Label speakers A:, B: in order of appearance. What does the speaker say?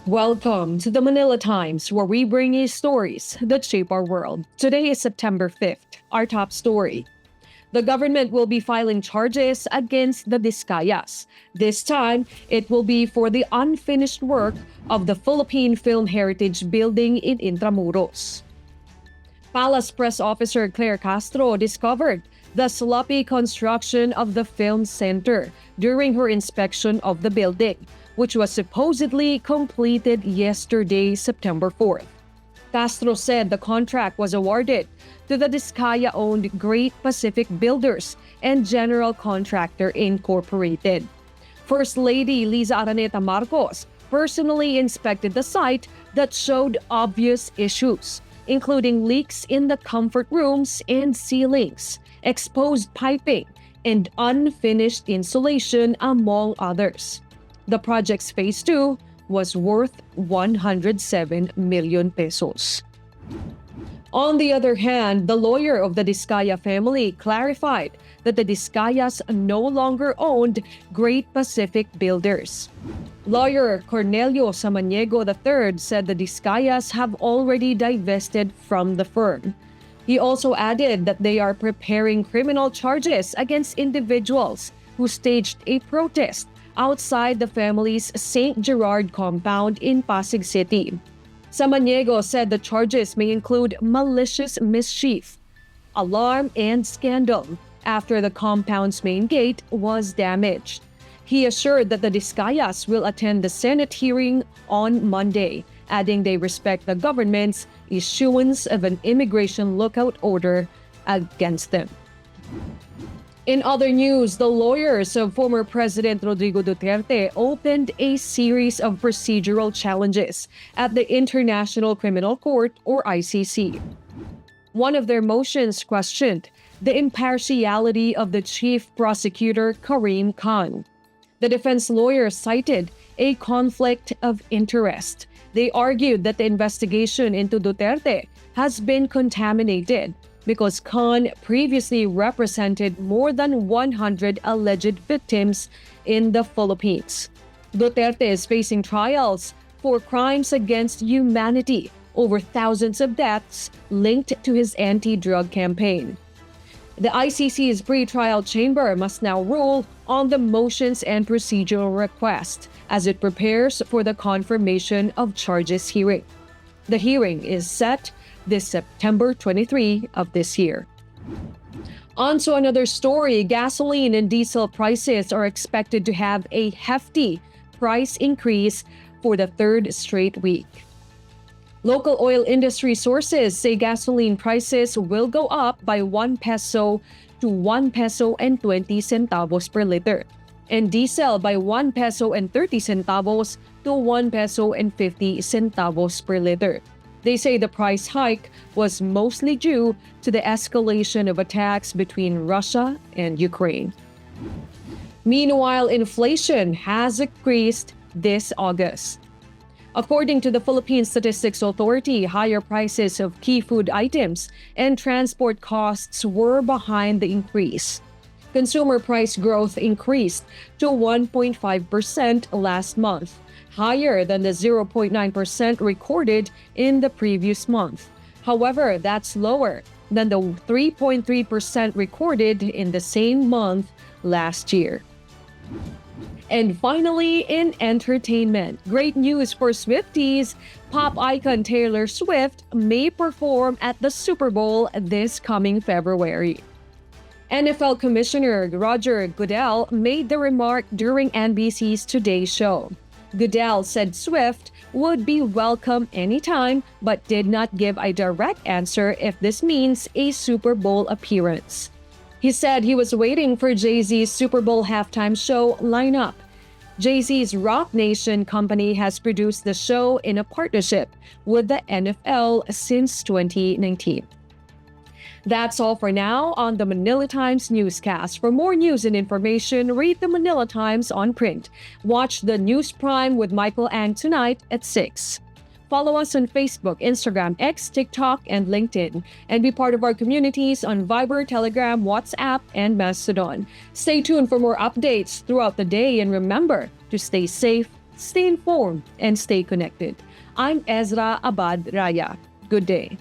A: Welcome to the Manila Times, where we bring you stories that shape our world. Today is September 5th. Our top story. The government will be filing charges against the Discayas. This time, it will be for the unfinished work of the Philippine Film Heritage Building in Intramuros. Palace Press Officer Claire Castro discovered the sloppy construction of the film center during her inspection of the building, which was supposedly completed yesterday, September 4th. Castro said the contract was awarded to the Discaya-owned Great Pacific Builders and General Contractor Incorporated. First Lady Liza Araneta Marcos personally inspected the site that showed obvious issues, including leaks in the comfort rooms and ceilings, exposed piping, and unfinished insulation, among others. The project's phase 2 was worth 107 million pesos. On the other hand, the lawyer of the Discaya family clarified that the Discayas no longer owned Great Pacific Builders. Lawyer Cornelio Samaniego III said the Discayas have already divested from the firm. He also added that they are preparing criminal charges against individuals who staged a protest outside the family's St. Gerrard compound in Pasig City. Samaniego said the charges may include malicious mischief, alarm, and scandal after the compound's main gate was damaged. He assured that the Discayas will attend the Senate hearing on Monday, adding they respect the government's issuance of an immigration lookout order against them. In other news, the lawyers of former President Rodrigo Duterte opened a series of procedural challenges at the International Criminal Court, or ICC. One of their motions questioned the impartiality of the chief prosecutor, Karim Khan. The defense lawyer cited a conflict of interest. They argued that the investigation into Duterte has been contaminated because Khan previously represented more than 100 alleged victims in the Philippines. Duterte is facing trials for crimes against humanity over thousands of deaths linked to his anti-drug campaign. The ICC's pre-trial chamber must now rule on the motions and procedural request as it prepares for the confirmation of charges hearing. The hearing is set this September 23 of this year. On to another story. Gasoline and diesel prices are expected to have a hefty price increase for the third straight week. Local oil industry sources say gasoline prices will go up by 1 peso to 1 peso and 20 centavos per liter, and diesel by 1 peso and 30 centavos to 1 peso and 50 centavos per liter. They say the price hike was mostly due to the escalation of attacks between Russia and Ukraine. Meanwhile, inflation has increased this August. According to the Philippine Statistics Authority, higher prices of key food items and transport costs were behind the increase. Consumer price growth increased to 1.5% last month, higher than the 0.9% recorded in the previous month. However, that's lower than the 3.3% recorded in the same month last year. And finally, in entertainment, great news for Swifties. Pop icon Taylor Swift may perform at the Super Bowl this coming February. NFL Commissioner Roger Goodell made the remark during NBC's Today Show. Goodell said Swift would be welcome anytime, but did not give a direct answer if this means a Super Bowl appearance. He said he was waiting for Jay-Z's Super Bowl halftime show lineup. Jay-Z's Rock Nation company has produced the show in a partnership with the NFL since 2019. That's all for now on the Manila Times newscast. For more news and information, read the Manila Times on print. Watch the News Prime with Michael Ang tonight at 6. Follow us on Facebook, Instagram, X, TikTok, and LinkedIn. And be part of our communities on Viber, Telegram, WhatsApp, and Mastodon. Stay tuned for more updates throughout the day, and remember to stay safe Stay informed and stay connected. I'm Ezra Abad Raya. Good day.